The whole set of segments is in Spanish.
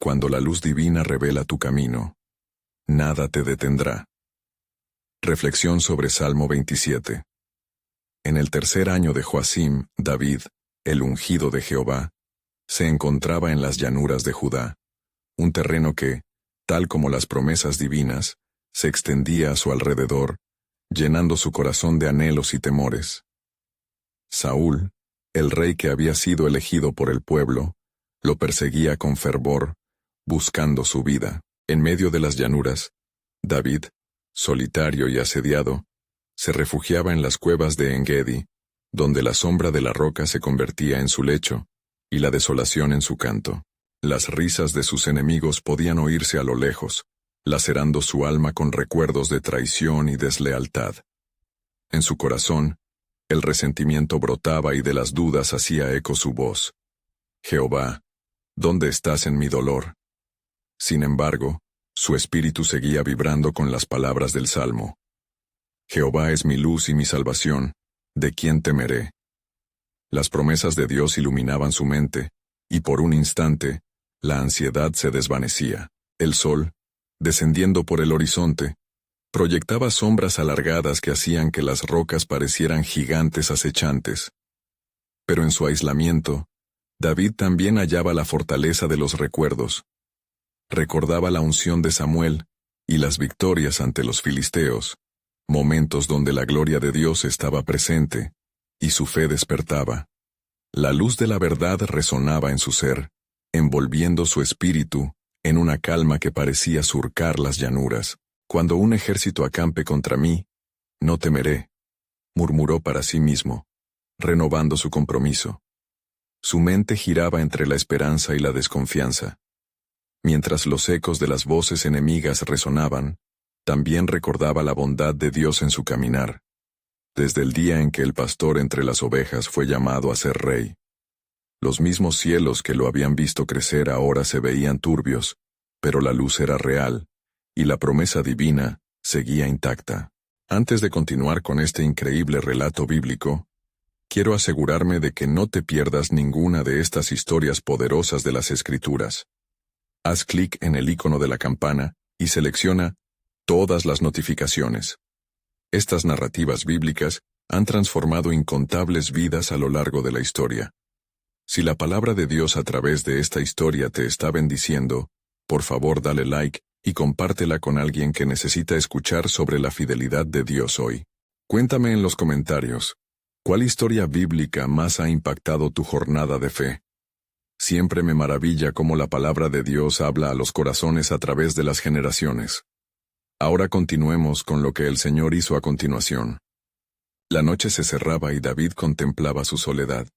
Cuando la luz divina revela tu camino, nada te detendrá. Reflexión sobre Salmo 27. En el tercer año de Joacim, David, el ungido de Jehová, se encontraba en las llanuras de Judá, un terreno que, tal como las promesas divinas, se extendía a su alrededor, llenando su corazón de anhelos y temores. Saúl, el rey que había sido elegido por el pueblo, lo perseguía con fervor, buscando su vida. En medio de las llanuras, David, solitario y asediado, se refugiaba en las cuevas de Engedi, donde la sombra de la roca se convertía en su lecho, y la desolación en su canto. Las risas de sus enemigos podían oírse a lo lejos, lacerando su alma con recuerdos de traición y deslealtad. En su corazón, el resentimiento brotaba y de las dudas hacía eco su voz. Jehová, ¿dónde estás en mi dolor? Sin embargo, su espíritu seguía vibrando con las palabras del Salmo. Jehová es mi luz y mi salvación, ¿de quién temeré? Las promesas de Dios iluminaban su mente, y por un instante, la ansiedad se desvanecía. El sol, descendiendo por el horizonte, proyectaba sombras alargadas que hacían que las rocas parecieran gigantes acechantes. Pero en su aislamiento, David también hallaba la fortaleza de los recuerdos. Recordaba la unción de Samuel y las victorias ante los filisteos, momentos donde la gloria de Dios estaba presente, y su fe despertaba. La luz de la verdad resonaba en su ser, envolviendo su espíritu en una calma que parecía surcar las llanuras. Cuando un ejército acampe contra mí, no temeré, murmuró para sí mismo, renovando su compromiso. Su mente giraba entre la esperanza y la desconfianza. Mientras los ecos de las voces enemigas resonaban, también recordaba la bondad de Dios en su caminar, desde el día en que el pastor entre las ovejas fue llamado a ser rey. Los mismos cielos que lo habían visto crecer ahora se veían turbios, pero la luz era real, y la promesa divina seguía intacta. Antes de continuar con este increíble relato bíblico, quiero asegurarme de que no te pierdas ninguna de estas historias poderosas de las Escrituras. Haz clic en el icono de la campana y selecciona todas las notificaciones. Estas narrativas bíblicas han transformado incontables vidas a lo largo de la historia. Si la palabra de Dios a través de esta historia te está bendiciendo, por favor dale like y compártela con alguien que necesita escuchar sobre la fidelidad de Dios hoy. Cuéntame en los comentarios, ¿cuál historia bíblica más ha impactado tu jornada de fe? Siempre me maravilla cómo la palabra de Dios habla a los corazones a través de las generaciones. Ahora continuemos con lo que el Señor hizo a continuación. La noche se cerraba y David contemplaba su soledad.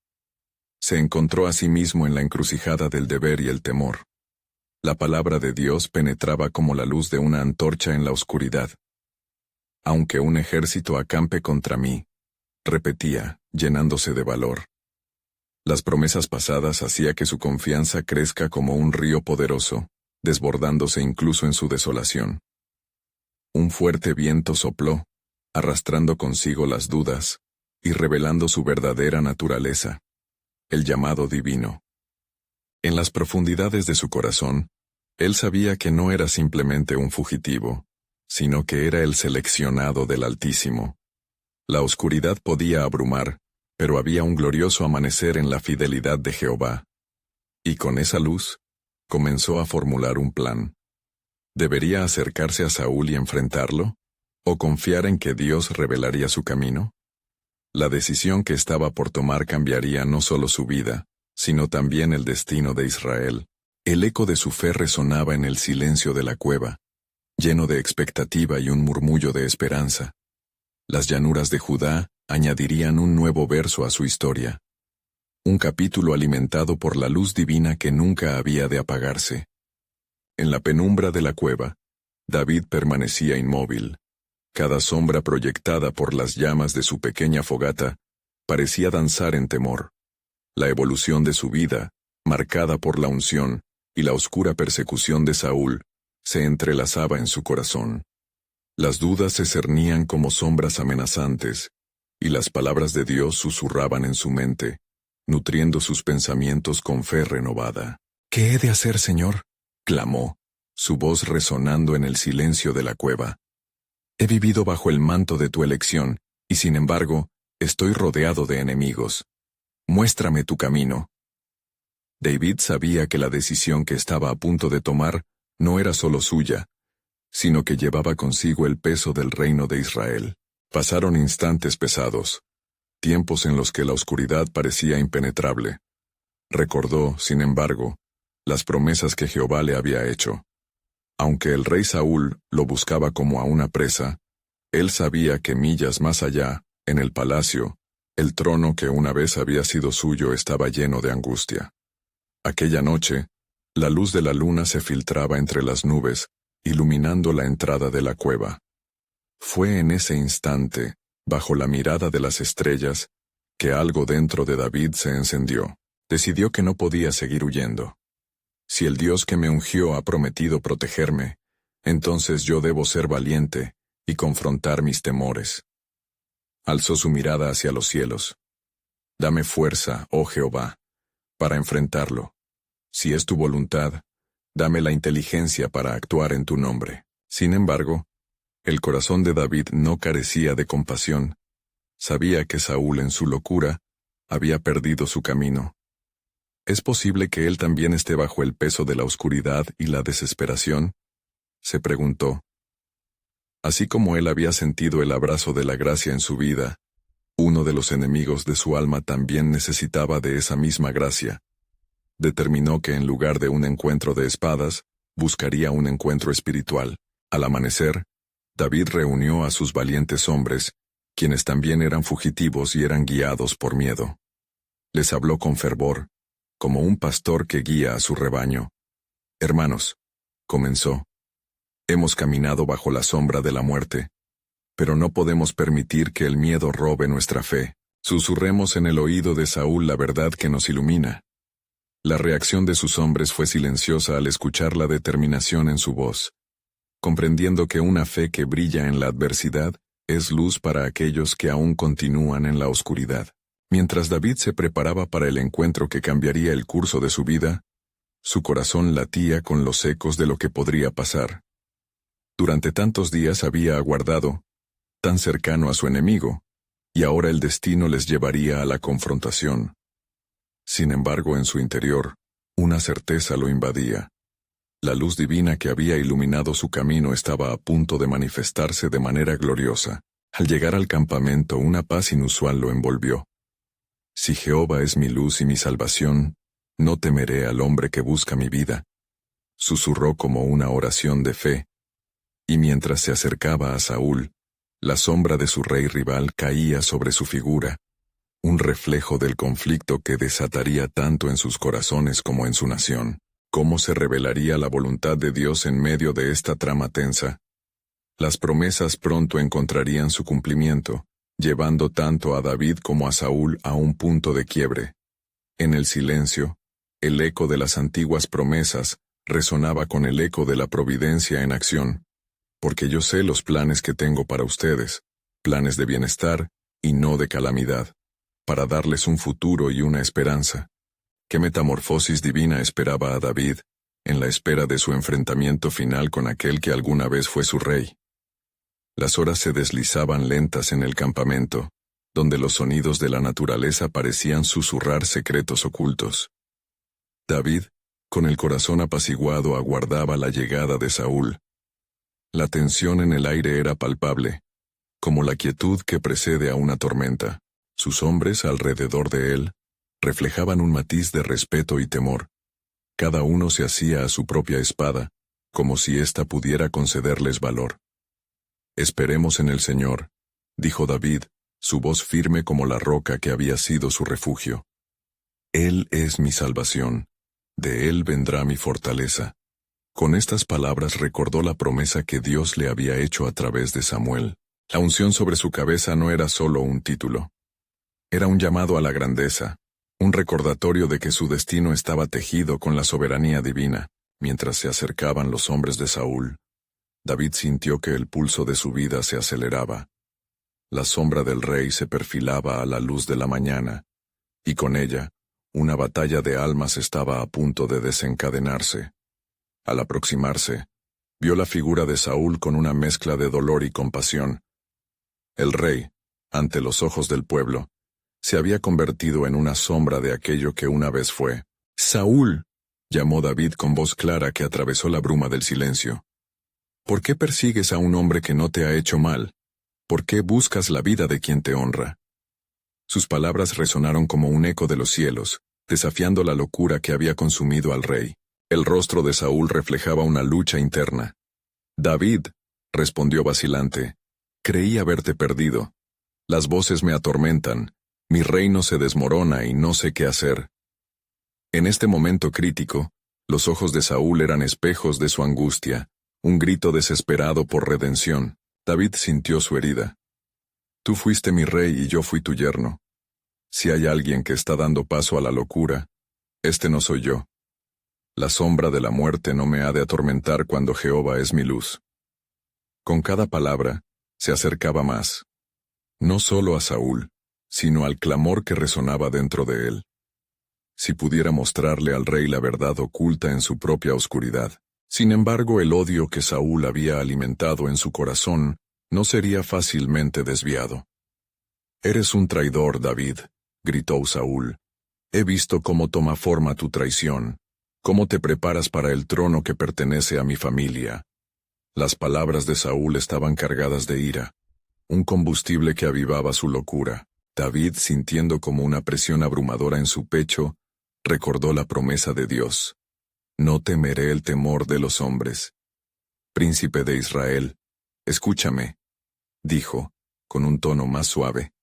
Se encontró a sí mismo en la encrucijada del deber y el temor. La palabra de Dios penetraba como la luz de una antorcha en la oscuridad. Aunque un ejército acampe contra mí, repetía, llenándose de valor. Las promesas pasadas hacía que su confianza crezca como un río poderoso, desbordándose incluso en su desolación. Un fuerte viento sopló, arrastrando consigo las dudas, y revelando su verdadera naturaleza, el llamado divino. En las profundidades de su corazón, él sabía que no era simplemente un fugitivo, sino que era el seleccionado del Altísimo. La oscuridad podía abrumar, pero había un glorioso amanecer en la fidelidad de Jehová. Y con esa luz, comenzó a formular un plan. ¿Debería acercarse a Saúl y enfrentarlo? ¿O confiar en que Dios revelaría su camino? La decisión que estaba por tomar cambiaría no solo su vida, sino también el destino de Israel. El eco de su fe resonaba en el silencio de la cueva, lleno de expectativa y un murmullo de esperanza. Las llanuras de Judá añadirían un nuevo verso a su historia. Un capítulo alimentado por la luz divina que nunca había de apagarse. En la penumbra de la cueva, David permanecía inmóvil. Cada sombra proyectada por las llamas de su pequeña fogata parecía danzar en temor. La evolución de su vida, marcada por la unción y la oscura persecución de Saúl, se entrelazaba en su corazón. Las dudas se cernían como sombras amenazantes, y las palabras de Dios susurraban en su mente, nutriendo sus pensamientos con fe renovada. ¿Qué he de hacer, Señor? clamó, su voz resonando en el silencio de la cueva. He vivido bajo el manto de tu elección, y sin embargo, estoy rodeado de enemigos. Muéstrame tu camino. David sabía que la decisión que estaba a punto de tomar no era solo suya, sino que llevaba consigo el peso del reino de Israel. Pasaron instantes pesados, tiempos en los que la oscuridad parecía impenetrable. Recordó, sin embargo, las promesas que Jehová le había hecho. Aunque el rey Saúl lo buscaba como a una presa, él sabía que millas más allá, en el palacio, el trono que una vez había sido suyo estaba lleno de angustia. Aquella noche, la luz de la luna se filtraba entre las nubes, iluminando la entrada de la cueva. Fue en ese instante, bajo la mirada de las estrellas, que algo dentro de David se encendió. Decidió que no podía seguir huyendo. Si el Dios que me ungió ha prometido protegerme, entonces yo debo ser valiente y confrontar mis temores. Alzó su mirada hacia los cielos. Dame fuerza, oh Jehová, para enfrentarlo. Si es tu voluntad, dame la inteligencia para actuar en tu nombre. Sin embargo, el corazón de David no carecía de compasión. Sabía que Saúl en su locura había perdido su camino. ¿Es posible que él también esté bajo el peso de la oscuridad y la desesperación?, se preguntó. Así como él había sentido el abrazo de la gracia en su vida, uno de los enemigos de su alma también necesitaba de esa misma gracia. Determinó que en lugar de un encuentro de espadas, buscaría un encuentro espiritual. Al amanecer, David reunió a sus valientes hombres, quienes también eran fugitivos y eran guiados por miedo. Les habló con fervor, como un pastor que guía a su rebaño. Hermanos, comenzó, hemos caminado bajo la sombra de la muerte, pero no podemos permitir que el miedo robe nuestra fe. Susurremos en el oído de Saúl la verdad que nos ilumina. La reacción de sus hombres fue silenciosa al escuchar la determinación en su voz, comprendiendo que una fe que brilla en la adversidad es luz para aquellos que aún continúan en la oscuridad. Mientras David se preparaba para el encuentro que cambiaría el curso de su vida, su corazón latía con los ecos de lo que podría pasar. Durante tantos días había aguardado, tan cercano a su enemigo, y ahora el destino les llevaría a la confrontación. Sin embargo, en su interior, una certeza lo invadía. La luz divina que había iluminado su camino estaba a punto de manifestarse de manera gloriosa. Al llegar al campamento, una paz inusual lo envolvió. Si Jehová es mi luz y mi salvación, no temeré al hombre que busca mi vida. Susurró como una oración de fe. Y mientras se acercaba a Saúl, la sombra de su rey rival caía sobre su figura, un reflejo del conflicto que desataría tanto en sus corazones como en su nación. ¿Cómo se revelaría la voluntad de Dios en medio de esta trama tensa? Las promesas pronto encontrarían su cumplimiento, llevando tanto a David como a Saúl a un punto de quiebre. En el silencio, el eco de las antiguas promesas resonaba con el eco de la providencia en acción. Porque yo sé los planes que tengo para ustedes, planes de bienestar y no de calamidad, para darles un futuro y una esperanza. ¿Qué metamorfosis divina esperaba a David, en la espera de su enfrentamiento final con aquel que alguna vez fue su rey? Las horas se deslizaban lentas en el campamento, donde los sonidos de la naturaleza parecían susurrar secretos ocultos. David, con el corazón apaciguado, aguardaba la llegada de Saúl. La tensión en el aire era palpable, como la quietud que precede a una tormenta. Sus hombres alrededor de él reflejaban un matiz de respeto y temor. Cada uno se hacía a su propia espada, como si ésta pudiera concederles valor. Esperemos en el Señor, dijo David, su voz firme como la roca que había sido su refugio. Él es mi salvación, de Él vendrá mi fortaleza. Con estas palabras recordó la promesa que Dios le había hecho a través de Samuel. La unción sobre su cabeza no era solo un título. Era un llamado a la grandeza, un recordatorio de que su destino estaba tejido con la soberanía divina. Mientras se acercaban los hombres de Saúl, David sintió que el pulso de su vida se aceleraba. La sombra del rey se perfilaba a la luz de la mañana, y con ella, una batalla de almas estaba a punto de desencadenarse. Al aproximarse, vio la figura de Saúl con una mezcla de dolor y compasión. El rey, ante los ojos del pueblo, se había convertido en una sombra de aquello que una vez fue. «Saúl», llamó David con voz clara que atravesó la bruma del silencio. «¿Por qué persigues a un hombre que no te ha hecho mal? ¿Por qué buscas la vida de quien te honra?» Sus palabras resonaron como un eco de los cielos, desafiando la locura que había consumido al rey. El rostro de Saúl reflejaba una lucha interna. «David», respondió vacilante, «creí haberte perdido. Las voces me atormentan, mi reino se desmorona y no sé qué hacer». En este momento crítico, los ojos de Saúl eran espejos de su angustia, un grito desesperado por redención. David sintió su herida. «Tú fuiste mi rey y yo fui tu yerno. Si hay alguien que está dando paso a la locura, este no soy yo. La sombra de la muerte no me ha de atormentar cuando Jehová es mi luz». Con cada palabra, se acercaba más. No solo a Saúl, sino al clamor que resonaba dentro de él. Si pudiera mostrarle al rey la verdad oculta en su propia oscuridad. Sin embargo, el odio que Saúl había alimentado en su corazón no sería fácilmente desviado. «Eres un traidor, David», gritó Saúl. «He visto cómo toma forma tu traición, cómo te preparas para el trono que pertenece a mi familia». Las palabras de Saúl estaban cargadas de ira, un combustible que avivaba su locura. David, sintiendo como una presión abrumadora en su pecho, recordó la promesa de Dios. «No temeré el temor de los hombres». «Príncipe de Israel, escúchame», dijo, con un tono más suave.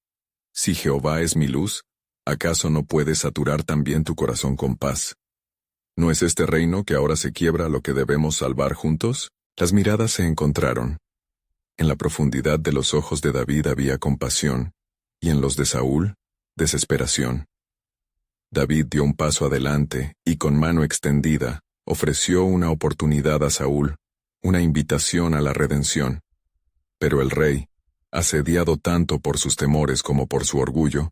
«Si Jehová es mi luz, ¿acaso no puedes saturar también tu corazón con paz? ¿No es este reino que ahora se quiebra lo que debemos salvar juntos?» Las miradas se encontraron. En la profundidad de los ojos de David había compasión, y en los de Saúl, desesperación. David dio un paso adelante y con mano extendida ofreció una oportunidad a Saúl, una invitación a la redención. Pero el rey, asediado tanto por sus temores como por su orgullo,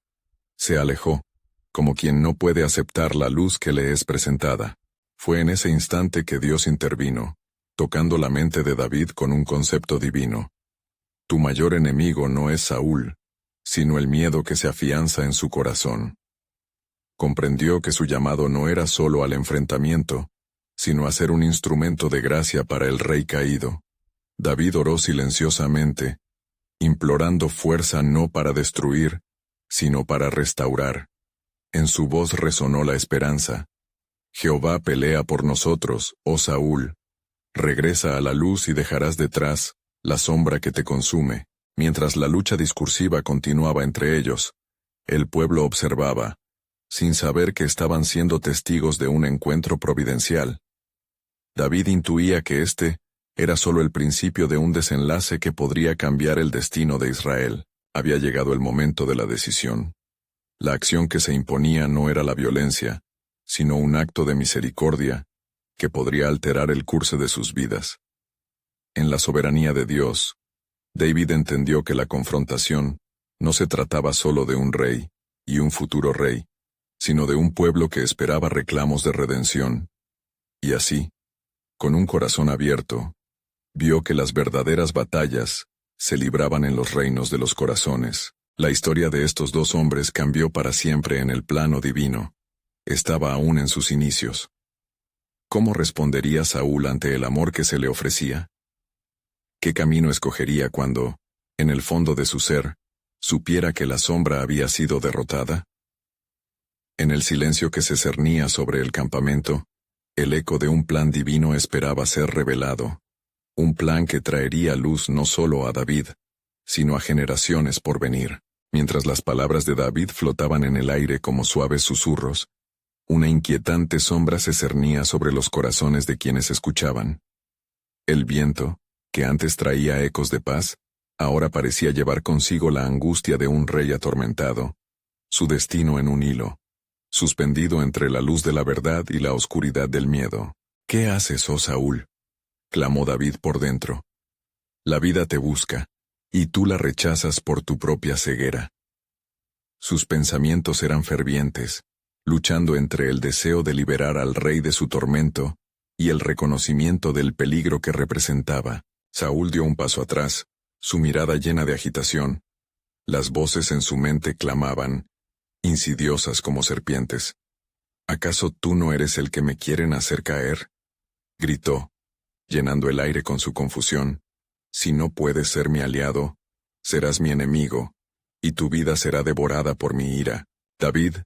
se alejó, como quien no puede aceptar la luz que le es presentada. Fue en ese instante que Dios intervino, tocando la mente de David con un concepto divino. Tu mayor enemigo no es Saúl, sino el miedo que se afianza en su corazón. Comprendió que su llamado no era solo al enfrentamiento, sino a ser un instrumento de gracia para el rey caído. David oró silenciosamente, implorando fuerza no para destruir, sino para restaurar. En su voz resonó la esperanza. Jehová pelea por nosotros, oh Saúl. Regresa a la luz y dejarás detrás la sombra que te consume. Mientras la lucha discursiva continuaba entre ellos, el pueblo observaba, sin saber que estaban siendo testigos de un encuentro providencial. David intuía que este era solo el principio de un desenlace que podría cambiar el destino de Israel. Había llegado el momento de la decisión. La acción que se imponía no era la violencia, sino un acto de misericordia que podría alterar el curso de sus vidas. En la soberanía de Dios, David entendió que la confrontación no se trataba solo de un rey y un futuro rey, sino de un pueblo que esperaba reclamos de redención. Y así, con un corazón abierto, vio que las verdaderas batallas se libraban en los reinos de los corazones. La historia de estos dos hombres cambió para siempre en el plano divino. Estaba aún en sus inicios. ¿Cómo respondería Saúl ante el amor que se le ofrecía? ¿Qué camino escogería cuando, en el fondo de su ser, supiera que la sombra había sido derrotada? En el silencio que se cernía sobre el campamento, el eco de un plan divino esperaba ser revelado, un plan que traería luz no solo a David, sino a generaciones por venir. Mientras las palabras de David flotaban en el aire como suaves susurros, una inquietante sombra se cernía sobre los corazones de quienes escuchaban. El viento, que antes traía ecos de paz, ahora parecía llevar consigo la angustia de un rey atormentado, su destino en un hilo, suspendido entre la luz de la verdad y la oscuridad del miedo. «¿Qué haces, oh Saúl?», clamó David por dentro. «La vida te busca, y tú la rechazas por tu propia ceguera». Sus pensamientos eran fervientes, luchando entre el deseo de liberar al rey de su tormento y el reconocimiento del peligro que representaba. Saúl dio un paso atrás, su mirada llena de agitación. Las voces en su mente clamaban, insidiosas como serpientes. ¿Acaso tú no eres el que me quieren hacer caer? Gritó, llenando el aire con su confusión. Si no puedes ser mi aliado, serás mi enemigo, y tu vida será devorada por mi ira. David,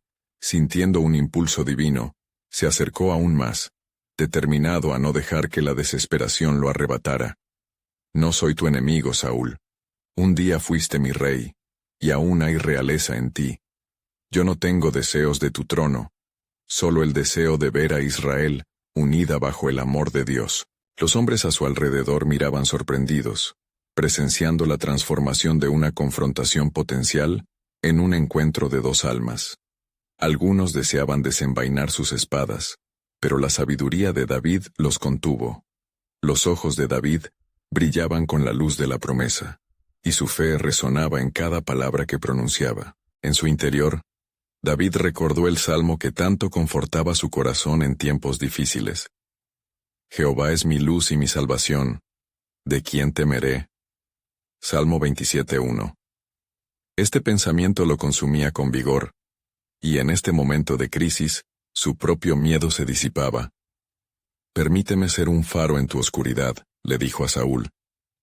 sintiendo un impulso divino, se acercó aún más, determinado a no dejar que la desesperación lo arrebatara. No soy tu enemigo, Saúl. Un día fuiste mi rey, y aún hay realeza en ti. Yo no tengo deseos de tu trono, solo el deseo de ver a Israel unida bajo el amor de Dios. Los hombres a su alrededor miraban sorprendidos, presenciando la transformación de una confrontación potencial en un encuentro de dos almas. Algunos deseaban desenvainar sus espadas, pero la sabiduría de David los contuvo. Los ojos de David brillaban con la luz de la promesa, y su fe resonaba en cada palabra que pronunciaba. En su interior, David recordó el salmo que tanto confortaba su corazón en tiempos difíciles. Jehová es mi luz y mi salvación. ¿De quién temeré? Salmo 27:1. Este pensamiento lo consumía con vigor, y en este momento de crisis, su propio miedo se disipaba. Permíteme ser un faro en tu oscuridad, le dijo a Saúl.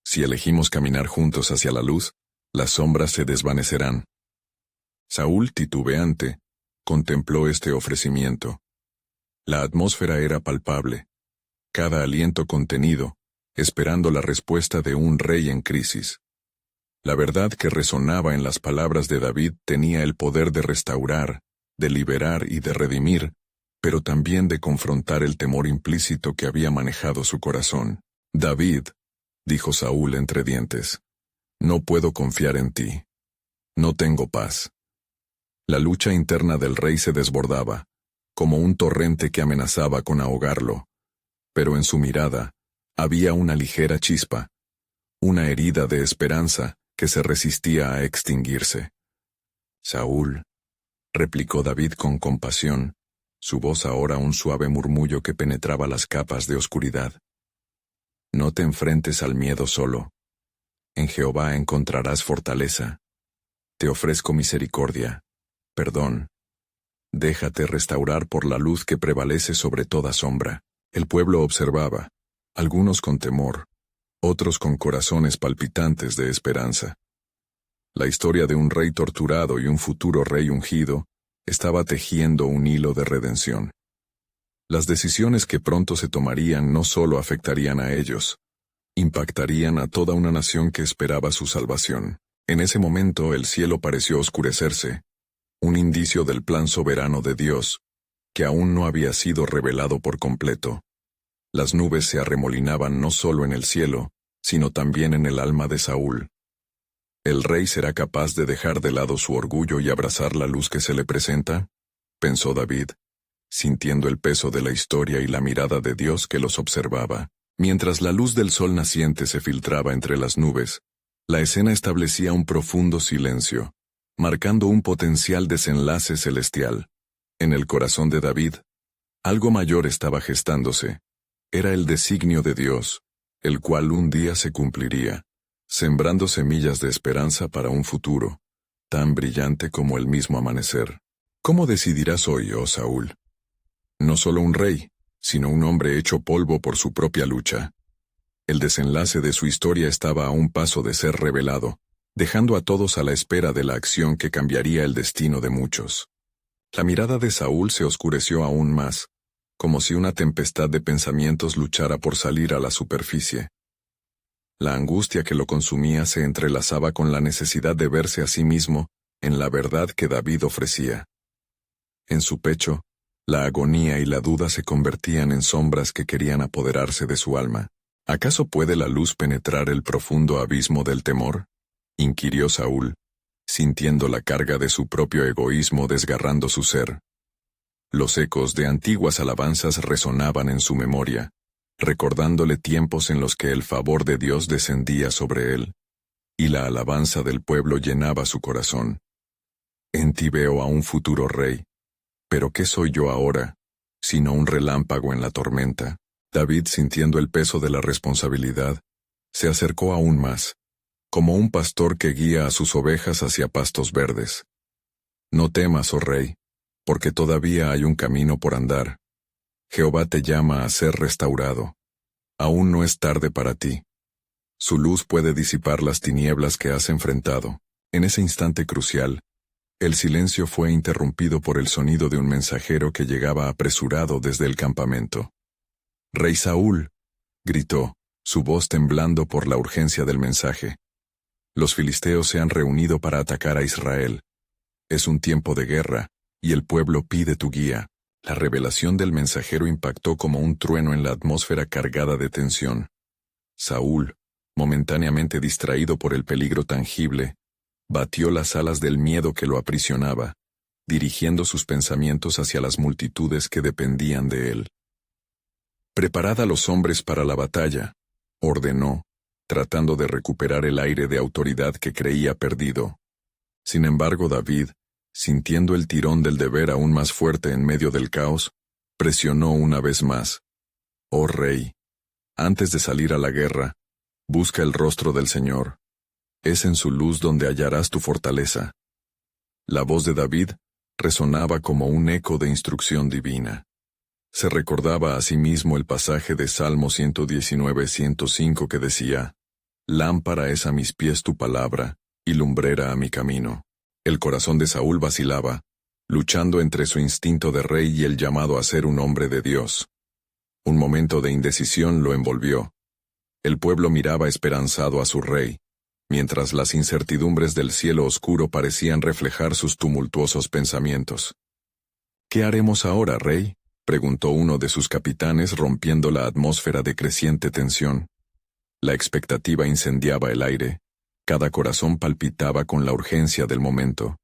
Si elegimos caminar juntos hacia la luz, las sombras se desvanecerán. Saúl, titubeante, contempló este ofrecimiento. La atmósfera era palpable, cada aliento contenido, esperando la respuesta de un rey en crisis. La verdad que resonaba en las palabras de David tenía el poder de restaurar, de liberar y de redimir, pero también de confrontar el temor implícito que había manejado su corazón. David, dijo Saúl entre dientes, no puedo confiar en ti. No tengo paz. La lucha interna del rey se desbordaba, como un torrente que amenazaba con ahogarlo. Pero en su mirada, había una ligera chispa, una herida de esperanza que se resistía a extinguirse. Saúl, replicó David con compasión, su voz ahora un suave murmullo que penetraba las capas de oscuridad. No te enfrentes al miedo solo. En Jehová encontrarás fortaleza. Te ofrezco misericordia, perdón. Déjate restaurar por la luz que prevalece sobre toda sombra. El pueblo observaba, algunos con temor, otros con corazones palpitantes de esperanza. La historia de un rey torturado y un futuro rey ungido estaba tejiendo un hilo de redención. Las decisiones que pronto se tomarían no solo afectarían a ellos, impactarían a toda una nación que esperaba su salvación. En ese momento el cielo pareció oscurecerse, un indicio del plan soberano de Dios, que aún no había sido revelado por completo. Las nubes se arremolinaban no solo en el cielo, sino también en el alma de Saúl. ¿El rey será capaz de dejar de lado su orgullo y abrazar la luz que se le presenta? Pensó David, sintiendo el peso de la historia y la mirada de Dios que los observaba. Mientras la luz del sol naciente se filtraba entre las nubes, la escena establecía un profundo silencio, marcando un potencial desenlace celestial. En el corazón de David, algo mayor estaba gestándose. Era el designio de Dios, el cual un día se cumpliría, sembrando semillas de esperanza para un futuro, tan brillante como el mismo amanecer. ¿Cómo decidirás hoy, oh Saúl? No solo un rey, sino un hombre hecho polvo por su propia lucha. El desenlace de su historia estaba a un paso de ser revelado, dejando a todos a la espera de la acción que cambiaría el destino de muchos. La mirada de Saúl se oscureció aún más, como si una tempestad de pensamientos luchara por salir a la superficie. La angustia que lo consumía se entrelazaba con la necesidad de verse a sí mismo en la verdad que David ofrecía. En su pecho, la agonía y la duda se convertían en sombras que querían apoderarse de su alma. ¿Acaso puede la luz penetrar el profundo abismo del temor? Inquirió Saúl, sintiendo la carga de su propio egoísmo desgarrando su ser. Los ecos de antiguas alabanzas resonaban en su memoria, recordándole tiempos en los que el favor de Dios descendía sobre él, y la alabanza del pueblo llenaba su corazón. En ti veo a un futuro rey, pero ¿qué soy yo ahora, sino un relámpago en la tormenta? David, sintiendo el peso de la responsabilidad, se acercó aún más, como un pastor que guía a sus ovejas hacia pastos verdes. No temas, oh rey, porque todavía hay un camino por andar. Jehová te llama a ser restaurado. Aún no es tarde para ti. Su luz puede disipar las tinieblas que has enfrentado. En ese instante crucial, el silencio fue interrumpido por el sonido de un mensajero que llegaba apresurado desde el campamento. «Rey Saúl», gritó, su voz temblando por la urgencia del mensaje. «Los filisteos se han reunido para atacar a Israel. Es un tiempo de guerra, y el pueblo pide tu guía». La revelación del mensajero impactó como un trueno en la atmósfera cargada de tensión. Saúl, momentáneamente distraído por el peligro tangible, batió las alas del miedo que lo aprisionaba, dirigiendo sus pensamientos hacia las multitudes que dependían de él. «Preparad a los hombres para la batalla», ordenó, tratando de recuperar el aire de autoridad que creía perdido. Sin embargo, David, sintiendo el tirón del deber aún más fuerte en medio del caos, presionó una vez más. «Oh rey, antes de salir a la guerra, busca el rostro del Señor. Es en su luz donde hallarás tu fortaleza». La voz de David resonaba como un eco de instrucción divina. Se recordaba a sí mismo el pasaje de Salmo 119-105 que decía: «Lámpara es a mis pies tu palabra, y lumbrera a mi camino». El corazón de Saúl vacilaba, luchando entre su instinto de rey y el llamado a ser un hombre de Dios. Un momento de indecisión lo envolvió. El pueblo miraba esperanzado a su rey, mientras las incertidumbres del cielo oscuro parecían reflejar sus tumultuosos pensamientos. «¿Qué haremos ahora, rey?», preguntó uno de sus capitanes, rompiendo la atmósfera de creciente tensión. La expectativa incendiaba el aire. Cada corazón palpitaba con la urgencia del momento.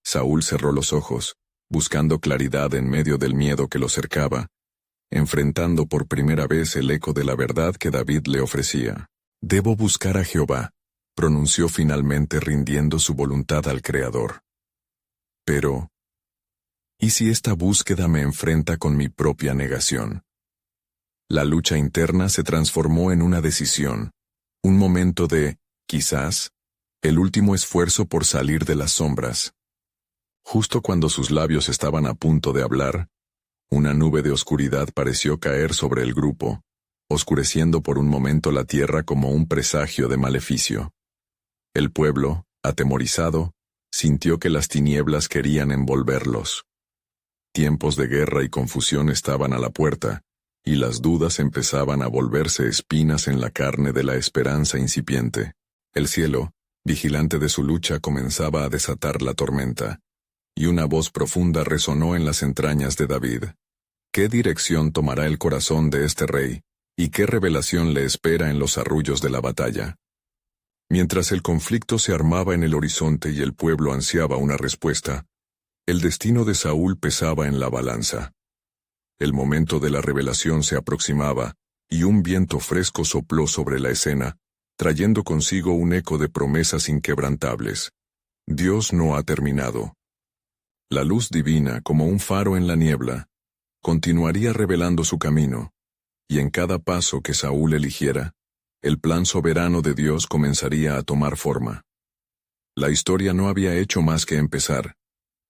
Saúl cerró los ojos, buscando claridad en medio del miedo que lo cercaba, enfrentando por primera vez el eco de la verdad que David le ofrecía. «Debo buscar a Jehová», pronunció finalmente, rindiendo su voluntad al Creador. «Pero, ¿y si esta búsqueda me enfrenta con mi propia negación?» La lucha interna se transformó en una decisión, un momento de, quizás, el último esfuerzo por salir de las sombras. Justo cuando sus labios estaban a punto de hablar, una nube de oscuridad pareció caer sobre el grupo, oscureciendo por un momento la tierra como un presagio de maleficio. El pueblo, atemorizado, sintió que las tinieblas querían envolverlos. Tiempos de guerra y confusión estaban a la puerta, y las dudas empezaban a volverse espinas en la carne de la esperanza incipiente. El cielo, vigilante de su lucha, comenzaba a desatar la tormenta, y una voz profunda resonó en las entrañas de David. ¿Qué dirección tomará el corazón de este rey, y qué revelación le espera en los arrullos de la batalla? Mientras el conflicto se armaba en el horizonte y el pueblo ansiaba una respuesta, el destino de Saúl pesaba en la balanza. El momento de la revelación se aproximaba, y un viento fresco sopló sobre la escena, trayendo consigo un eco de promesas inquebrantables. Dios no ha terminado. La luz divina, como un faro en la niebla, continuaría revelando su camino, y en cada paso que Saúl eligiera, el plan soberano de Dios comenzaría a tomar forma. La historia no había hecho más que empezar,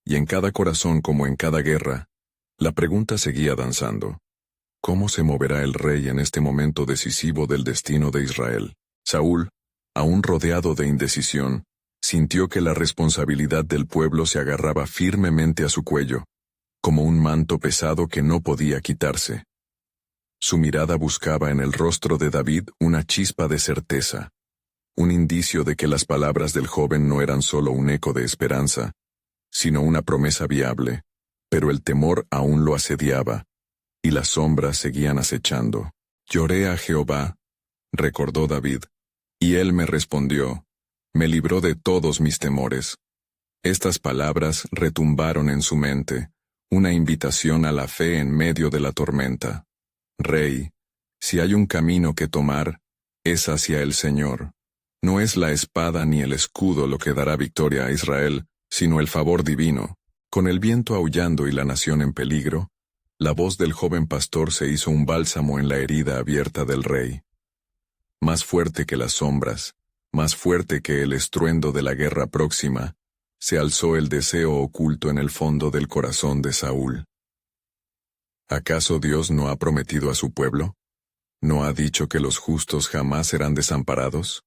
y en cada corazón como en cada guerra, la pregunta seguía danzando. ¿Cómo se moverá el rey en este momento decisivo del destino de Israel? Saúl, aún rodeado de indecisión, sintió que la responsabilidad del pueblo se agarraba firmemente a su cuello, como un manto pesado que no podía quitarse. Su mirada buscaba en el rostro de David una chispa de certeza, un indicio de que las palabras del joven no eran solo un eco de esperanza, sino una promesa viable, pero el temor aún lo asediaba, y las sombras seguían acechando. «Lloré a Jehová», recordó David, «y él me respondió, me libró de todos mis temores». Estas palabras retumbaron en su mente, una invitación a la fe en medio de la tormenta. «Rey, si hay un camino que tomar, es hacia el Señor. No es la espada ni el escudo lo que dará victoria a Israel, sino el favor divino». Con el viento aullando y la nación en peligro, La voz del joven pastor se hizo un bálsamo en la herida abierta del rey. Más fuerte que las sombras, más fuerte que el estruendo de la guerra próxima, se alzó el deseo oculto en el fondo del corazón de Saúl. ¿Acaso Dios no ha prometido a su pueblo? ¿No ha dicho que los justos jamás serán desamparados?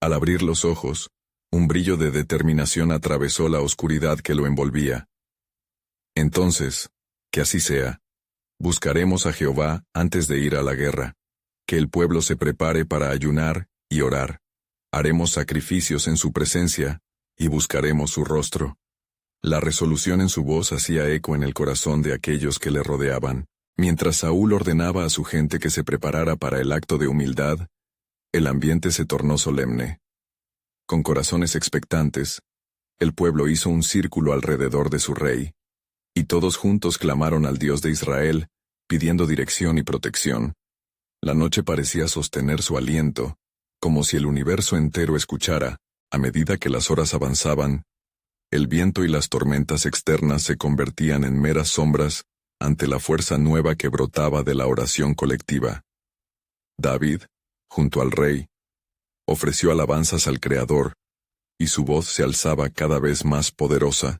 Al abrir los ojos, un brillo de determinación atravesó la oscuridad que lo envolvía. Entonces, que así sea. Buscaremos a Jehová antes de ir a la guerra. Que el pueblo se prepare para ayunar y orar. Haremos sacrificios en su presencia, y buscaremos su rostro. La resolución en su voz hacía eco en el corazón de aquellos que le rodeaban. Mientras Saúl ordenaba a su gente que se preparara para el acto de humildad, el ambiente se tornó solemne. Con corazones expectantes, el pueblo hizo un círculo alrededor de su rey, y todos juntos clamaron al Dios de Israel, pidiendo dirección y protección. La noche parecía sostener su aliento, como si el universo entero escuchara. A medida que las horas avanzaban, el viento y las tormentas externas se convertían en meras sombras ante la fuerza nueva que brotaba de la oración colectiva. David, junto al rey, ofreció alabanzas al Creador, y su voz se alzaba cada vez más poderosa,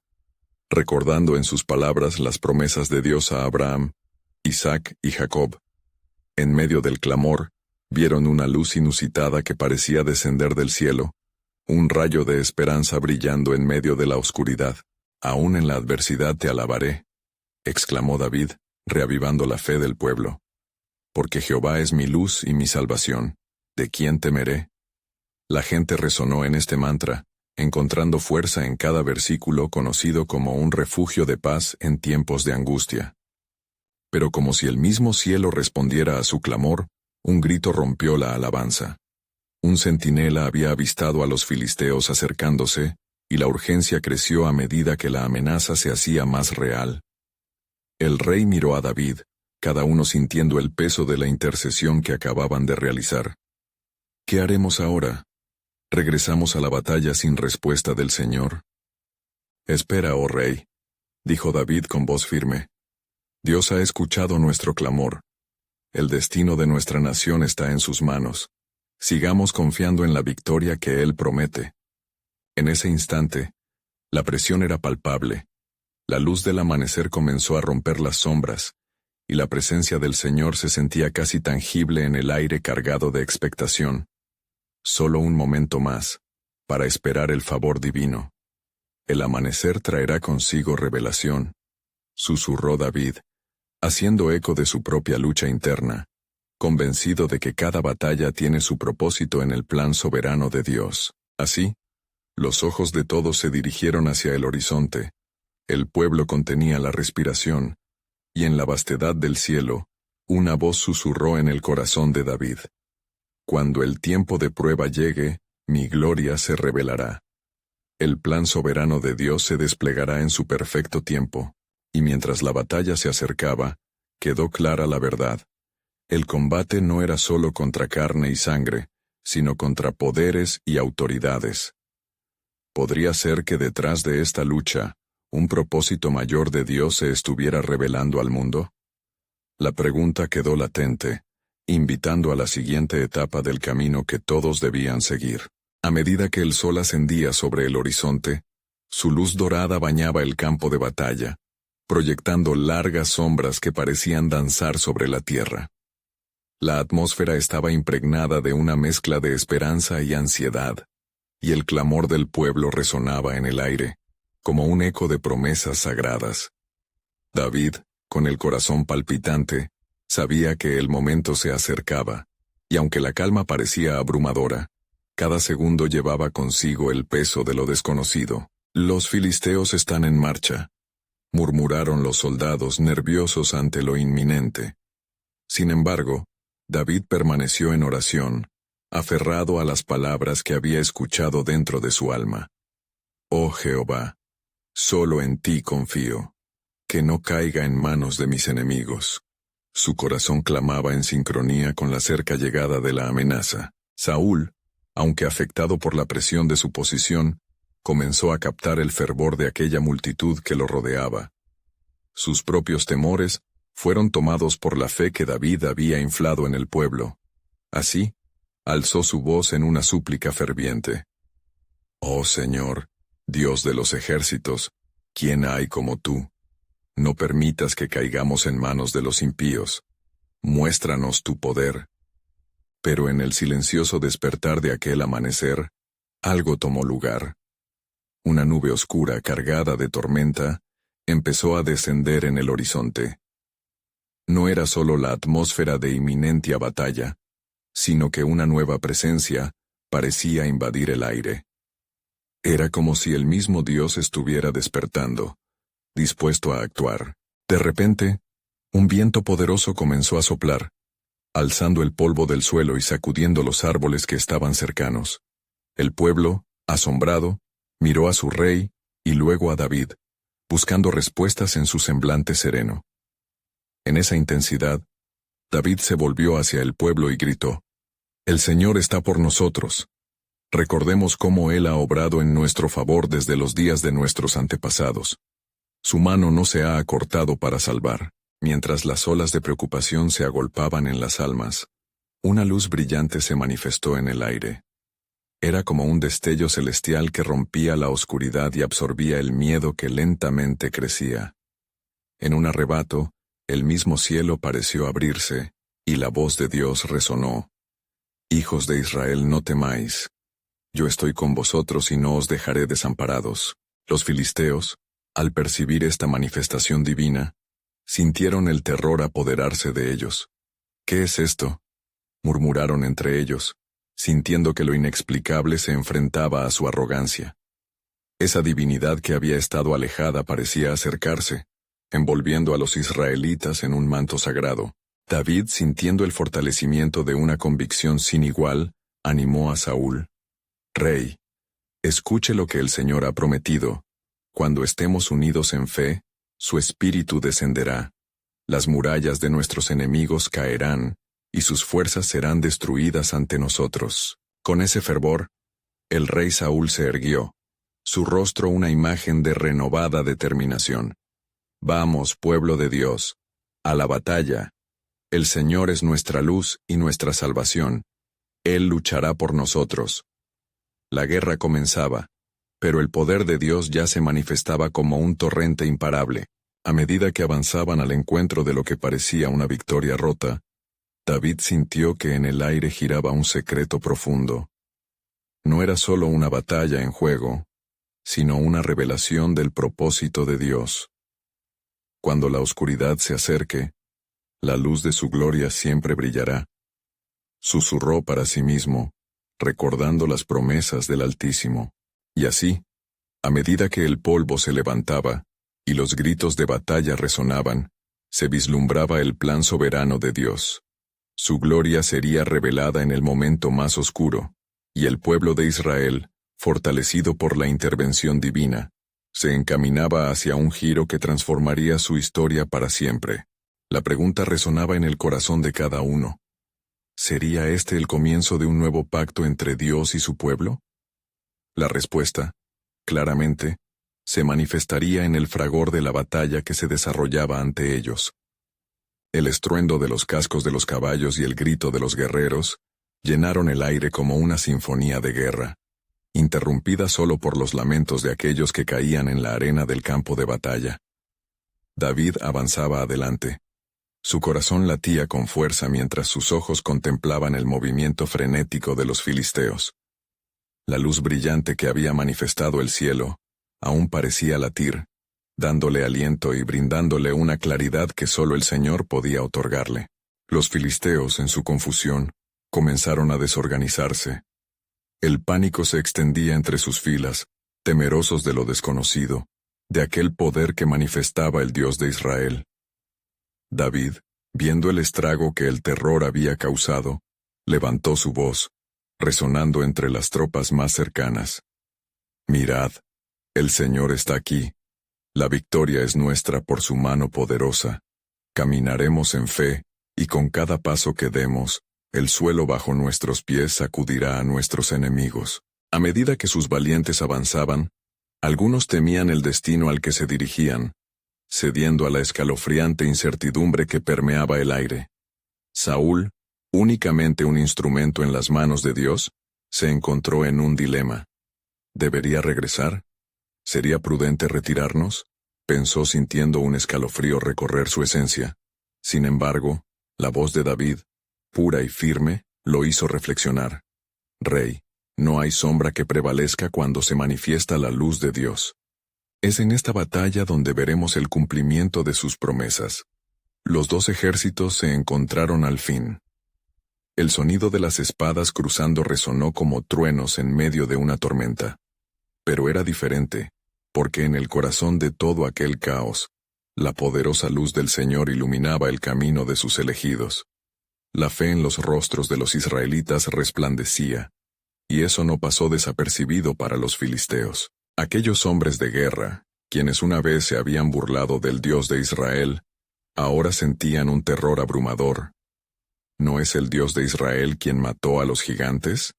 recordando en sus palabras las promesas de Dios a Abraham, Isaac y Jacob. En medio del clamor, vieron una luz inusitada que parecía descender del cielo, un rayo de esperanza brillando en medio de la oscuridad. Aún en la adversidad te alabaré, exclamó David, reavivando la fe del pueblo. Porque Jehová es mi luz y mi salvación, ¿de quién temeré? La gente resonó en este mantra, encontrando fuerza en cada versículo conocido como un refugio de paz en tiempos de angustia. Pero como si el mismo cielo respondiera a su clamor, un grito rompió la alabanza. Un centinela había avistado a los filisteos acercándose, y la urgencia creció a medida que la amenaza se hacía más real. El rey miró a David, cada uno sintiendo el peso de la intercesión que acababan de realizar. ¿Qué haremos ahora? ¿Regresamos a la batalla sin respuesta del Señor? Espera, oh rey, dijo David con voz firme. Dios ha escuchado nuestro clamor. El destino de nuestra nación está en sus manos. Sigamos confiando en la victoria que Él promete. En ese instante, la presión era palpable. La luz del amanecer comenzó a romper las sombras, y la presencia del Señor se sentía casi tangible en el aire cargado de expectación. Solo un momento más, para esperar el favor divino. El amanecer traerá consigo revelación, susurró David, haciendo eco de su propia lucha interna, convencido de que cada batalla tiene su propósito en el plan soberano de Dios. Así, los ojos de todos se dirigieron hacia el horizonte. El pueblo contenía la respiración, y en la vastedad del cielo, una voz susurró en el corazón de David. Cuando el tiempo de prueba llegue, mi gloria se revelará. El plan soberano de Dios se desplegará en su perfecto tiempo, y mientras la batalla se acercaba, quedó clara la verdad. El combate no era solo contra carne y sangre, sino contra poderes y autoridades. ¿Podría ser que detrás de esta lucha, un propósito mayor de Dios se estuviera revelando al mundo? La pregunta quedó latente, invitando a la siguiente etapa del camino que todos debían seguir. A medida que el sol ascendía sobre el horizonte, su luz dorada bañaba el campo de batalla, proyectando largas sombras que parecían danzar sobre la tierra. La atmósfera estaba impregnada de una mezcla de esperanza y ansiedad, y el clamor del pueblo resonaba en el aire, como un eco de promesas sagradas. David, con el corazón palpitante, sabía que el momento se acercaba, y aunque la calma parecía abrumadora, cada segundo llevaba consigo el peso de lo desconocido. Los filisteos están en marcha, murmuraron los soldados nerviosos ante lo inminente. Sin embargo, David permaneció en oración, aferrado a las palabras que había escuchado dentro de su alma. Oh Jehová, solo en ti confío, que no caiga en manos de mis enemigos. Su corazón clamaba en sincronía con la cerca llegada de la amenaza. Saúl, aunque afectado por la presión de su posición, comenzó a captar el fervor de aquella multitud que lo rodeaba. Sus propios temores fueron tomados por la fe que David había inflado en el pueblo. Así, alzó su voz en una súplica ferviente. Oh Señor, Dios de los ejércitos, ¿quién hay como tú? No permitas que caigamos en manos de los impíos. Muéstranos tu poder. Pero en el silencioso despertar de aquel amanecer, algo tomó lugar. Una nube oscura cargada de tormenta empezó a descender en el horizonte. No era solo la atmósfera de inminente batalla, sino que una nueva presencia parecía invadir el aire. Era como si el mismo Dios estuviera despertando, dispuesto a actuar. De repente, un viento poderoso comenzó a soplar, alzando el polvo del suelo y sacudiendo los árboles que estaban cercanos. El pueblo, asombrado, miró a su rey y luego a David, buscando respuestas en su semblante sereno. En esa intensidad, David se volvió hacia el pueblo y gritó: «El Señor está por nosotros. Recordemos cómo Él ha obrado en nuestro favor desde los días de nuestros antepasados. Su mano no se ha acortado para salvar». Mientras las olas de preocupación se agolpaban en las almas, una luz brillante se manifestó en el aire. Era como un destello celestial que rompía la oscuridad y absorbía el miedo que lentamente crecía. En un arrebato, el mismo cielo pareció abrirse, y la voz de Dios resonó: «Hijos de Israel, no temáis. Yo estoy con vosotros y no os dejaré desamparados». Los filisteos, al percibir esta manifestación divina, sintieron el terror apoderarse de ellos. «¿Qué es esto?», murmuraron entre ellos, sintiendo que lo inexplicable se enfrentaba a su arrogancia. Esa divinidad que había estado alejada parecía acercarse, envolviendo a los israelitas en un manto sagrado. David, sintiendo el fortalecimiento de una convicción sin igual, animó a Saúl: «Rey, escuche lo que el Señor ha prometido. Cuando estemos unidos en fe, su espíritu descenderá, las murallas de nuestros enemigos caerán, y sus fuerzas serán destruidas ante nosotros». Con ese fervor, el rey Saúl se erguió, su rostro una imagen de renovada determinación. «Vamos, pueblo de Dios, a la batalla. El Señor es nuestra luz y nuestra salvación. Él luchará por nosotros». La guerra comenzaba, pero el poder de Dios ya se manifestaba como un torrente imparable. A medida que avanzaban al encuentro de lo que parecía una victoria rota, David sintió que en el aire giraba un secreto profundo. No era solo una batalla en juego, sino una revelación del propósito de Dios. Cuando la oscuridad se acerque, la luz de su gloria siempre brillará. Susurró para sí mismo, recordando las promesas del Altísimo. Y así, a medida que el polvo se levantaba y los gritos de batalla resonaban, se vislumbraba el plan soberano de Dios. Su gloria sería revelada en el momento más oscuro, y el pueblo de Israel, fortalecido por la intervención divina, se encaminaba hacia un giro que transformaría su historia para siempre. La pregunta resonaba en el corazón de cada uno: ¿sería este el comienzo de un nuevo pacto entre Dios y su pueblo? La respuesta, claramente, se manifestaría en el fragor de la batalla que se desarrollaba ante ellos. El estruendo de los cascos de los caballos y el grito de los guerreros llenaron el aire como una sinfonía de guerra, interrumpida solo por los lamentos de aquellos que caían en la arena del campo de batalla. David avanzaba adelante. Su corazón latía con fuerza mientras sus ojos contemplaban el movimiento frenético de los filisteos. La luz brillante que había manifestado el cielo aún parecía latir, dándole aliento y brindándole una claridad que solo el Señor podía otorgarle. Los filisteos, en su confusión, comenzaron a desorganizarse. El pánico se extendía entre sus filas, temerosos de lo desconocido, de aquel poder que manifestaba el Dios de Israel. David, viendo el estrago que el terror había causado, levantó su voz, resonando entre las tropas más cercanas: «Mirad, el Señor está aquí. La victoria es nuestra por su mano poderosa. Caminaremos en fe, y con cada paso que demos, el suelo bajo nuestros pies sacudirá a nuestros enemigos». A medida que sus valientes avanzaban, algunos temían el destino al que se dirigían, cediendo a la escalofriante incertidumbre que permeaba el aire. Saúl, únicamente un instrumento en las manos de Dios, se encontró en un dilema. ¿Debería regresar? ¿Sería prudente retirarnos? Pensó sintiendo un escalofrío recorrer su esencia. Sin embargo, la voz de David, pura y firme, lo hizo reflexionar. Rey, no hay sombra que prevalezca cuando se manifiesta la luz de Dios. Es en esta batalla donde veremos el cumplimiento de sus promesas. Los dos ejércitos se encontraron al fin. El sonido de las espadas cruzando resonó como truenos en medio de una tormenta. Pero era diferente, porque en el corazón de todo aquel caos, la poderosa luz del Señor iluminaba el camino de sus elegidos. La fe en los rostros de los israelitas resplandecía, y eso no pasó desapercibido para los filisteos. Aquellos hombres de guerra, quienes una vez se habían burlado del Dios de Israel, ahora sentían un terror abrumador. ¿No es el Dios de Israel quien mató a los gigantes?,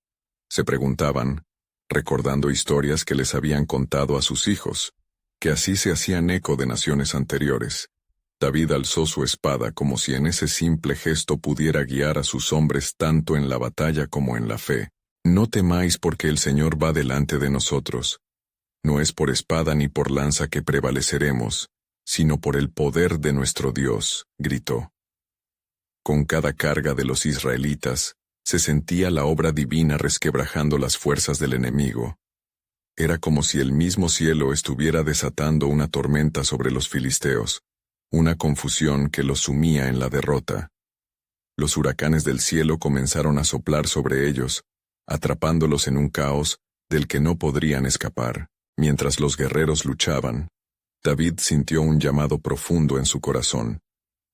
se preguntaban, recordando historias que les habían contado a sus hijos, que así se hacían eco de naciones anteriores. David alzó su espada como si en ese simple gesto pudiera guiar a sus hombres tanto en la batalla como en la fe. No temáis porque el Señor va delante de nosotros. No es por espada ni por lanza que prevaleceremos, sino por el poder de nuestro Dios, gritó. Con cada carga de los israelitas, se sentía la obra divina resquebrajando las fuerzas del enemigo. Era como si el mismo cielo estuviera desatando una tormenta sobre los filisteos, una confusión que los sumía en la derrota. Los huracanes del cielo comenzaron a soplar sobre ellos, atrapándolos en un caos del que no podrían escapar. Mientras los guerreros luchaban, David sintió un llamado profundo en su corazón,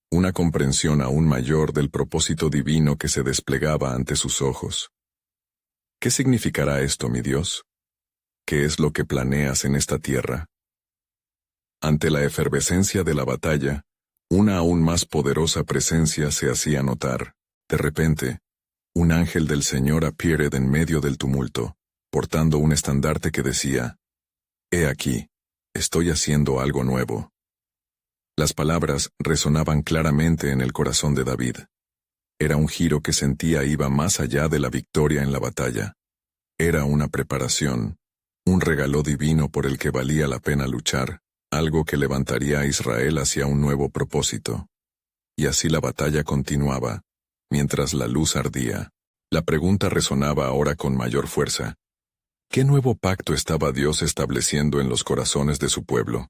una comprensión aún mayor del propósito divino que se desplegaba ante sus ojos. ¿Qué significará esto, mi Dios? ¿Qué es lo que planeas en esta tierra? Ante la efervescencia de la batalla, una aún más poderosa presencia se hacía notar. De repente, un ángel del Señor appeared en medio del tumulto, portando un estandarte que decía: «He aquí, estoy haciendo algo nuevo». Las palabras resonaban claramente en el corazón de David. Era un giro que sentía iba más allá de la victoria en la batalla. Era una preparación, un regalo divino por el que valía la pena luchar, algo que levantaría a Israel hacia un nuevo propósito. Y así la batalla continuaba, mientras la luz ardía. La pregunta resonaba ahora con mayor fuerza. ¿Qué nuevo pacto estaba Dios estableciendo en los corazones de su pueblo?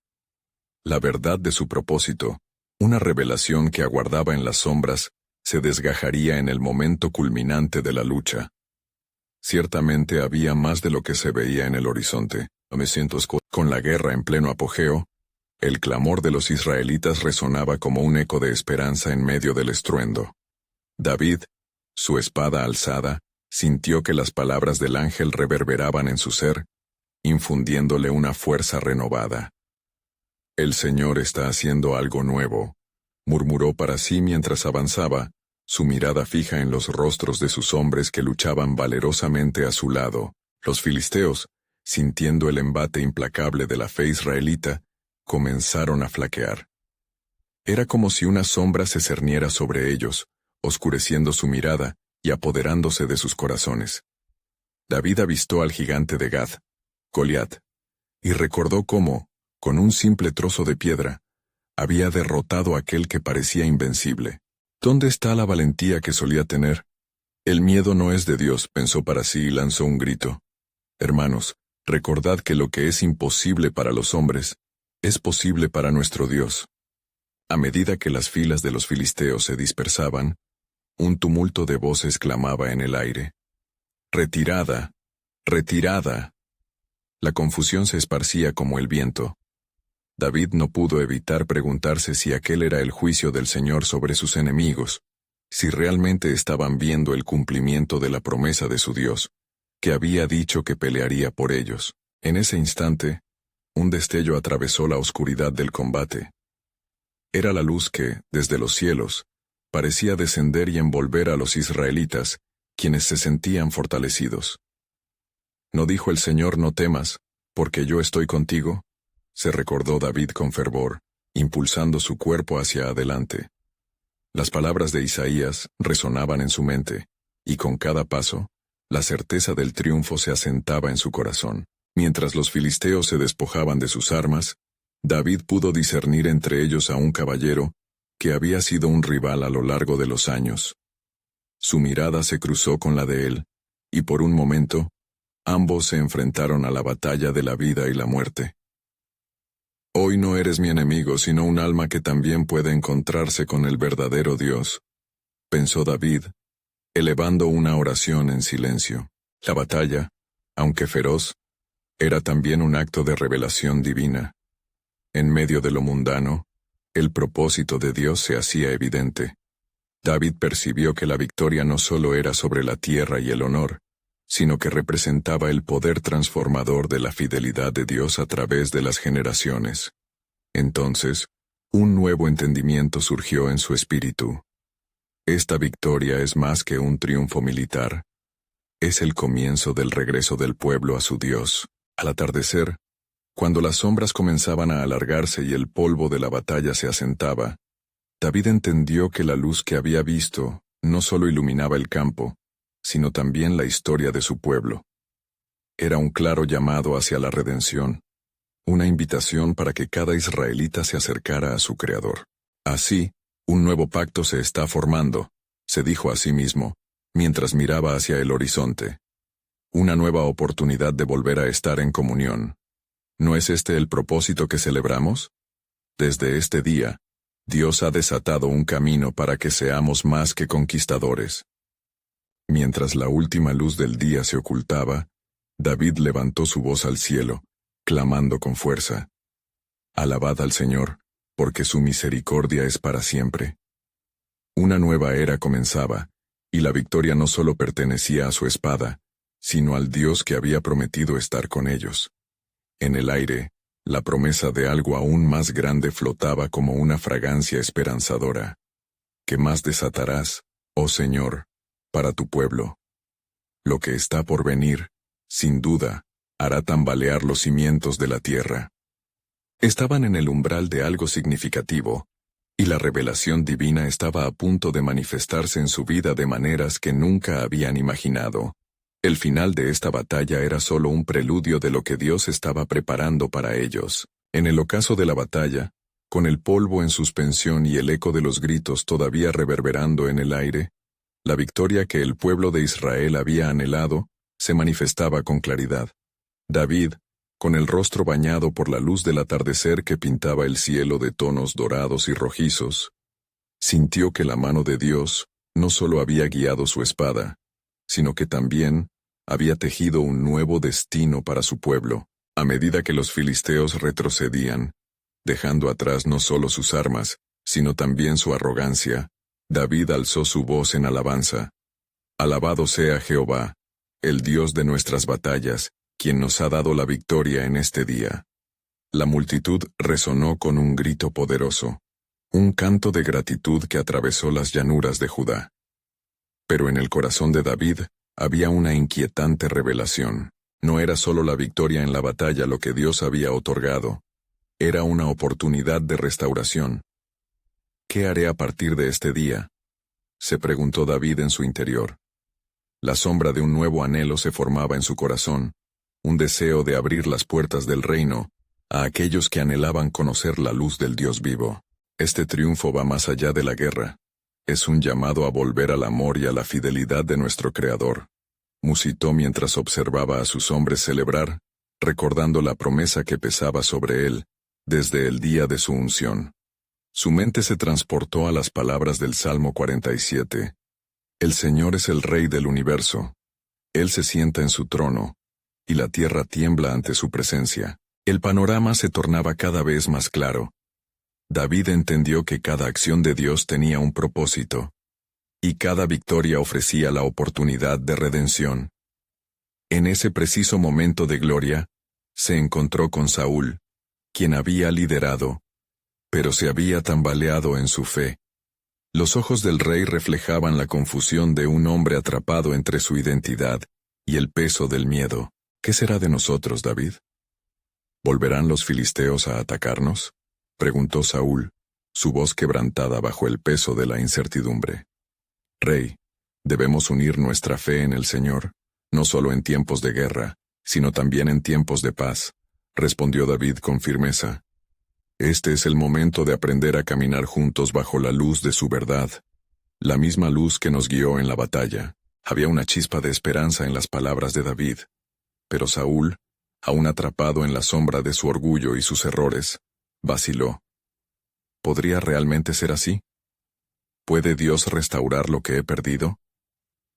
La verdad de su propósito, una revelación que aguardaba en las sombras, se desgajaría en el momento culminante de la lucha. Ciertamente había más de lo que se veía en el horizonte. Con la guerra en pleno apogeo, el clamor de los israelitas resonaba como un eco de esperanza en medio del estruendo. David, su espada alzada, sintió que las palabras del ángel reverberaban en su ser, infundiéndole una fuerza renovada. «El Señor está haciendo algo nuevo», murmuró para sí mientras avanzaba, su mirada fija en los rostros de sus hombres que luchaban valerosamente a su lado. Los filisteos, sintiendo el embate implacable de la fe israelita, comenzaron a flaquear. Era como si una sombra se cerniera sobre ellos, oscureciendo su mirada y apoderándose de sus corazones. David avistó al gigante de Gad, Goliat, y recordó cómo, con un simple trozo de piedra, había derrotado a aquel que parecía invencible. ¿Dónde está la valentía que solía tener? El miedo no es de Dios, pensó para sí y lanzó un grito. Hermanos, recordad que lo que es imposible para los hombres, es posible para nuestro Dios. A medida que las filas de los filisteos se dispersaban, un tumulto de voces clamaba en el aire. «¡Retirada! ¡Retirada!». La confusión se esparcía como el viento. David no pudo evitar preguntarse si aquel era el juicio del Señor sobre sus enemigos, si realmente estaban viendo el cumplimiento de la promesa de su Dios, que había dicho que pelearía por ellos. En ese instante, un destello atravesó la oscuridad del combate. Era la luz que, desde los cielos, parecía descender y envolver a los israelitas, quienes se sentían fortalecidos. ¿No dijo el Señor: «No temas, porque yo estoy contigo»? Se recordó David con fervor, impulsando su cuerpo hacia adelante. Las palabras de Isaías resonaban en su mente, y con cada paso, la certeza del triunfo se asentaba en su corazón. Mientras los filisteos se despojaban de sus armas, David pudo discernir entre ellos a un caballero que había sido un rival a lo largo de los años. Su mirada se cruzó con la de él, y por un momento, ambos se enfrentaron a la batalla de la vida y la muerte. Hoy no eres mi enemigo, sino un alma que también puede encontrarse con el verdadero Dios, pensó David, elevando una oración en silencio. La batalla, aunque feroz, era también un acto de revelación divina. En medio de lo mundano, el propósito de Dios se hacía evidente. David percibió que la victoria no solo era sobre la tierra y el honor, sino que representaba el poder transformador de la fidelidad de Dios a través de las generaciones. Entonces, un nuevo entendimiento surgió en su espíritu. Esta victoria es más que un triunfo militar. Es el comienzo del regreso del pueblo a su Dios. Al atardecer, cuando las sombras comenzaban a alargarse y el polvo de la batalla se asentaba, David entendió que la luz que había visto no solo iluminaba el campo, sino también la historia de su pueblo. Era un claro llamado hacia la redención, una invitación para que cada israelita se acercara a su Creador. Así, un nuevo pacto se está formando, se dijo a sí mismo, mientras miraba hacia el horizonte. Una nueva oportunidad de volver a estar en comunión. ¿No es este el propósito que celebramos? Desde este día, Dios ha desatado un camino para que seamos más que conquistadores. Mientras la última luz del día se ocultaba, David levantó su voz al cielo, clamando con fuerza. Alabad al Señor, porque su misericordia es para siempre. Una nueva era comenzaba, y la victoria no solo pertenecía a su espada, sino al Dios que había prometido estar con ellos. En el aire, la promesa de algo aún más grande flotaba como una fragancia esperanzadora. ¿Qué más desatarás, oh Señor, para tu pueblo? Lo que está por venir, sin duda, hará tambalear los cimientos de la tierra. Estaban en el umbral de algo significativo, y la revelación divina estaba a punto de manifestarse en su vida de maneras que nunca habían imaginado. El final de esta batalla era solo un preludio de lo que Dios estaba preparando para ellos. En el ocaso de la batalla, con el polvo en suspensión y el eco de los gritos todavía reverberando en el aire, la victoria que el pueblo de Israel había anhelado, se manifestaba con claridad. David, con el rostro bañado por la luz del atardecer que pintaba el cielo de tonos dorados y rojizos, sintió que la mano de Dios no solo había guiado su espada, sino que también había tejido un nuevo destino para su pueblo. A medida que los filisteos retrocedían, dejando atrás no solo sus armas, sino también su arrogancia, David alzó su voz en alabanza. Alabado sea Jehová, el Dios de nuestras batallas, quien nos ha dado la victoria en este día. La multitud resonó con un grito poderoso, un canto de gratitud que atravesó las llanuras de Judá. Pero en el corazón de David había una inquietante revelación. No era solo la victoria en la batalla lo que Dios había otorgado, era una oportunidad de restauración. ¿Qué haré a partir de este día?, se preguntó David en su interior. La sombra de un nuevo anhelo se formaba en su corazón, un deseo de abrir las puertas del reino a aquellos que anhelaban conocer la luz del Dios vivo. Este triunfo va más allá de la guerra. Es un llamado a volver al amor y a la fidelidad de nuestro Creador. Musitó mientras observaba a sus hombres celebrar, recordando la promesa que pesaba sobre él, desde el día de su unción. Su mente se transportó a las palabras del Salmo 47. El Señor es el Rey del universo. Él se sienta en su trono, y la tierra tiembla ante su presencia. El panorama se tornaba cada vez más claro. David entendió que cada acción de Dios tenía un propósito, y cada victoria ofrecía la oportunidad de redención. En ese preciso momento de gloria, se encontró con Saúl, quien había liderado, pero se había tambaleado en su fe. Los ojos del rey reflejaban la confusión de un hombre atrapado entre su identidad y el peso del miedo. ¿Qué será de nosotros, David? ¿Volverán los filisteos a atacarnos? preguntó Saúl, su voz quebrantada bajo el peso de la incertidumbre. Rey, debemos unir nuestra fe en el Señor, no solo en tiempos de guerra, sino también en tiempos de paz, respondió David con firmeza. Este es el momento de aprender a caminar juntos bajo la luz de su verdad, la misma luz que nos guió en la batalla. Había una chispa de esperanza en las palabras de David, pero Saúl, aún atrapado en la sombra de su orgullo y sus errores, vaciló. ¿Podría realmente ser así? ¿Puede Dios restaurar lo que he perdido?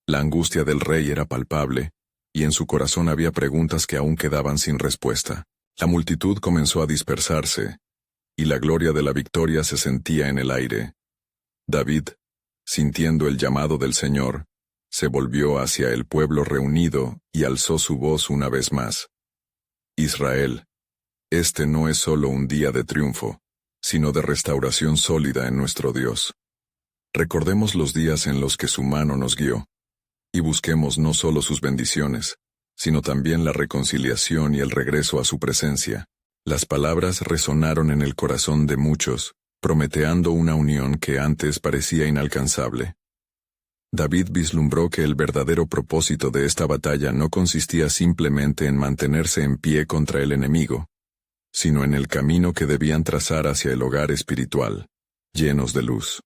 La angustia del rey era palpable, y en su corazón había preguntas que aún quedaban sin respuesta. La multitud comenzó a dispersarse, y la gloria de la victoria se sentía en el aire. David, sintiendo el llamado del Señor, se volvió hacia el pueblo reunido y alzó su voz una vez más. Israel, este no es solo un día de triunfo, sino de restauración sólida en nuestro Dios. Recordemos los días en los que su mano nos guió, y busquemos no solo sus bendiciones, sino también la reconciliación y el regreso a su presencia. Las palabras resonaron en el corazón de muchos, prometeando una unión que antes parecía inalcanzable. David vislumbró que el verdadero propósito de esta batalla no consistía simplemente en mantenerse en pie contra el enemigo, sino en el camino que debían trazar hacia el hogar espiritual, llenos de luz.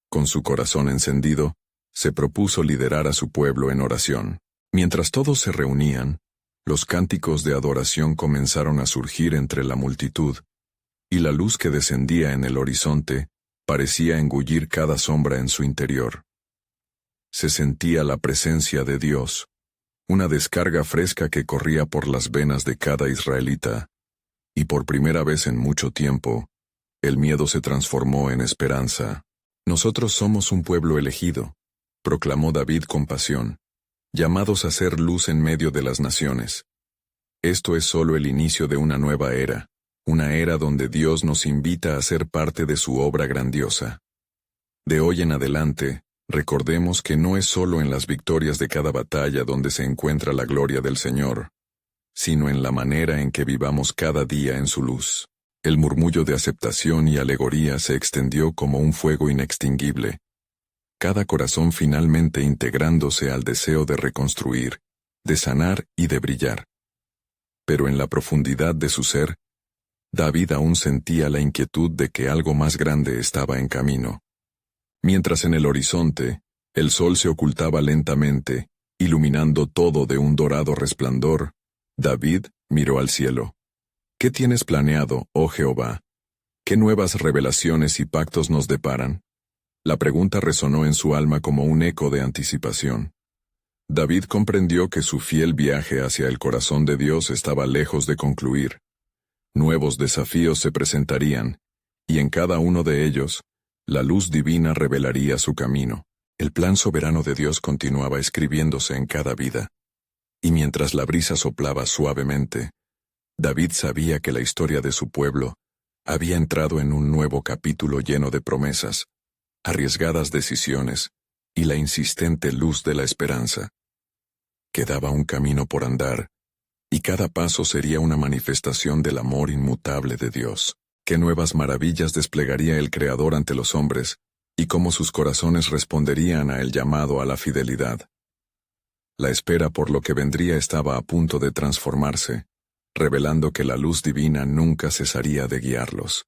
Con su corazón encendido, se propuso liderar a su pueblo en oración. Mientras todos se reunían, los cánticos de adoración comenzaron a surgir entre la multitud, y la luz que descendía en el horizonte parecía engullir cada sombra en su interior. Se sentía la presencia de Dios, una descarga fresca que corría por las venas de cada israelita, y por primera vez en mucho tiempo, el miedo se transformó en esperanza. Nosotros somos un pueblo elegido, proclamó David con pasión, llamados a ser luz en medio de las naciones. Esto es solo el inicio de una nueva era, una era donde Dios nos invita a ser parte de su obra grandiosa. De hoy en adelante, recordemos que no es solo en las victorias de cada batalla donde se encuentra la gloria del Señor, sino en la manera en que vivamos cada día en su luz. El murmullo de aceptación y alegoría se extendió como un fuego inextinguible, cada corazón finalmente integrándose al deseo de reconstruir, de sanar y de brillar. Pero en la profundidad de su ser, David aún sentía la inquietud de que algo más grande estaba en camino. Mientras en el horizonte, el sol se ocultaba lentamente, iluminando todo de un dorado resplandor, David miró al cielo. ¿Qué tienes planeado, oh Jehová? ¿Qué nuevas revelaciones y pactos nos deparan? La pregunta resonó en su alma como un eco de anticipación. David comprendió que su fiel viaje hacia el corazón de Dios estaba lejos de concluir. Nuevos desafíos se presentarían, y en cada uno de ellos, la luz divina revelaría su camino. El plan soberano de Dios continuaba escribiéndose en cada vida. Y mientras la brisa soplaba suavemente, David sabía que la historia de su pueblo había entrado en un nuevo capítulo lleno de promesas, arriesgadas decisiones y la insistente luz de la esperanza. Quedaba un camino por andar, y cada paso sería una manifestación del amor inmutable de Dios. Qué nuevas maravillas desplegaría el Creador ante los hombres, y cómo sus corazones responderían a el llamado a la fidelidad. La espera por lo que vendría estaba a punto de transformarse, revelando que la luz divina nunca cesaría de guiarlos.